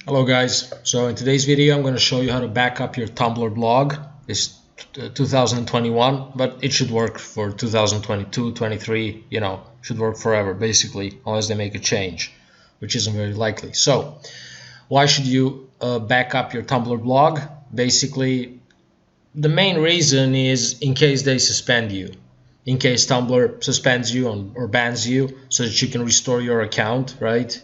Hello guys, so in today's video I'm going to show you how to back up your Tumblr blog. It's 2021, but it should work for 2022, 23, should work forever basically, unless they make a change, which isn't very likely. So why should you back up your Tumblr blog? Basically, the main reason is in case they suspend you, in case Tumblr suspends you or bans you, so that you can restore your account, right?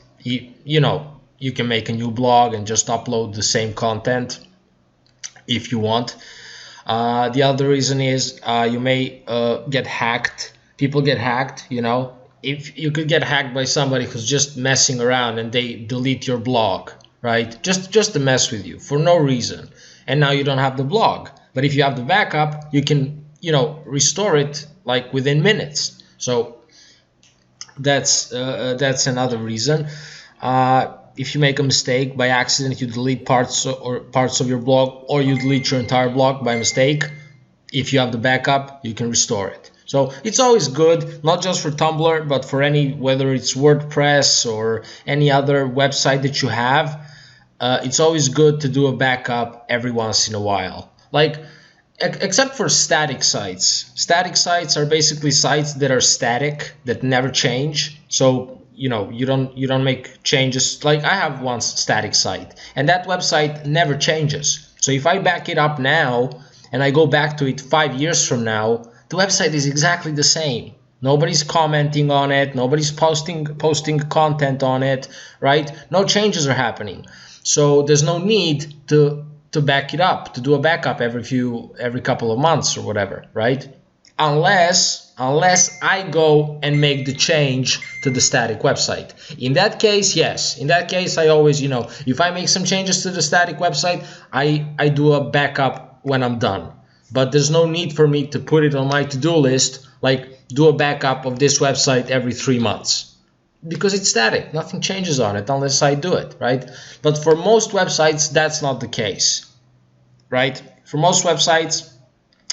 You can make a new blog and just upload the same content if you want. The other reason is you may get hacked. People get hacked, if you could get hacked by somebody who's just messing around and they delete your blog, right? Just to mess with you for no reason, and now you don't have the blog. But if you have the backup, you can restore it like within minutes. So that's another reason. If you make a mistake by accident, you delete parts of your blog, or you delete your entire blog by mistake, if you have the backup, you can restore it. So it's always good, not just for Tumblr, but for whether it's WordPress or any other website that you have. It's always good to do a backup every once in a while. Except for static sites. Static sites are basically sites that are static, that never change. So you don't make changes. Like I have one static site, and that website never changes. So if I back it up now and I go back to it 5 years from now, the website is exactly the same. Nobody's commenting on it, nobody's posting content on it, right? No changes are happening. So there's no need to back it up, to do a backup every couple of months or whatever, right? Unless I go and make the change to the static website. In that case, yes. In that case, I always, if I make some changes to the static website, I do a backup when I'm done. But there's no need for me to put it on my to-do list, like do a backup of this website every 3 months. Because it's static, nothing changes on it unless I do it, right? But for most websites, that's not the case, right? For most websites,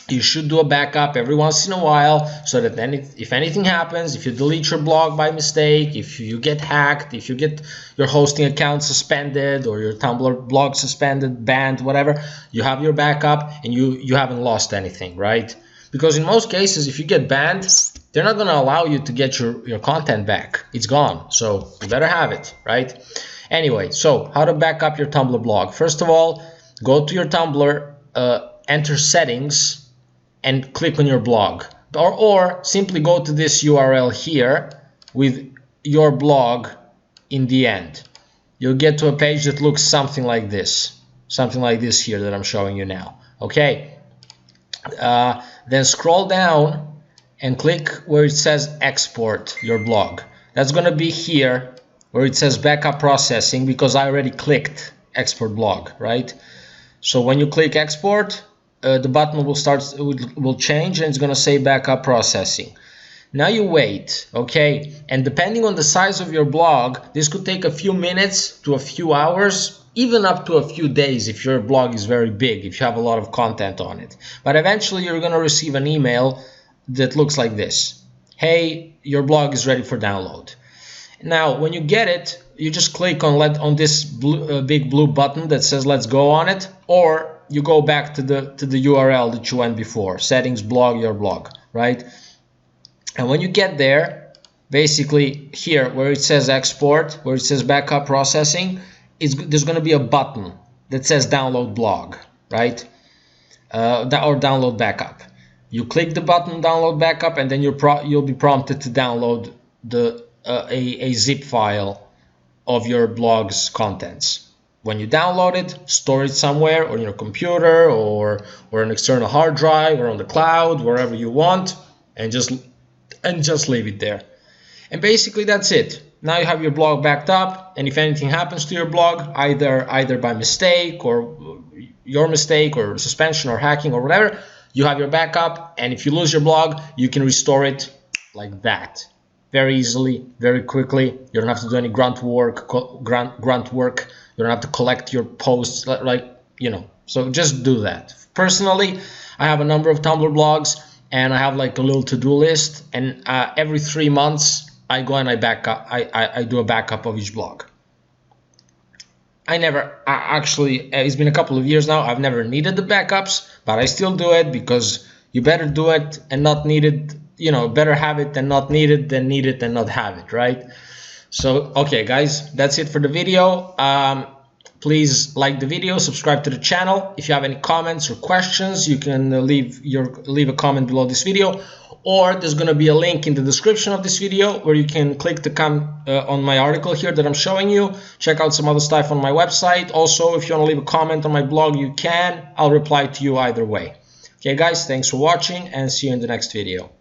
you should do a backup every once in a while, so that then if anything happens, if you delete your blog by mistake, if you get hacked, if you get your hosting account suspended or your Tumblr blog suspended, banned, whatever, you have your backup and you haven't lost anything, right? Because in most cases, if you get banned, they're not going to allow you to get your content back. It's gone, so you better have it, right? Anyway, so how to back up your Tumblr blog? First of all, go to your Tumblr, enter settings, and click on your blog, or simply go to this URL here with your blog in the end. You'll get to a page that looks something like this here that I'm showing you now. Okay, then scroll down and click where it says export your blog. That's going to be here where it says backup processing, because I already clicked export blog, right? So when you click export, the button will change and it's going to say backup processing. Now you wait, okay? And depending on the size of your blog, this could take a few minutes to a few hours, even up to a few days if your blog is very big, if you have a lot of content on it. But eventually you're going to receive an email that looks like this. Hey, your blog is ready for download. Now when you get it, you just click on this big blue button that says let's go on it, or you go back to the URL that you went before, settings, blog, your blog, right? And when you get there, basically here where it says export, where it says backup processing, there's going to be a button that says download blog, right? Or download backup. You click the button download backup, and then you'll be prompted to download a zip file of your blog's contents. When you download it, store it somewhere on your computer or an external hard drive or on the cloud, wherever you want, and just leave it there. And basically that's it. Now you have your blog backed up, and if anything happens to your blog, either by mistake or your mistake or suspension or hacking or whatever, you have your backup, and if you lose your blog, you can restore it like that. Very easily, very quickly. You don't have to do any grunt work. You don't have to collect your posts, so just do that. Personally, I have a number of Tumblr blogs, and I have like a little to-do list, and every 3 months I go and I do a backup of each blog. I never actually, it's been a couple of years now, I've never needed the backups, but I still do it because you better do it and not need it, you know, better have it than not need it than need it and not have it, right? So, okay, guys, that's it for the video. Please like the video, subscribe to the channel. If you have any comments or questions, you can leave a comment below this video, or there's going to be a link in the description of this video where you can click to come on my article here that I'm showing you. Check out some other stuff on my website. Also, if you want to leave a comment on my blog, you can. I'll reply to you either way. Okay, guys, thanks for watching and see you in the next video.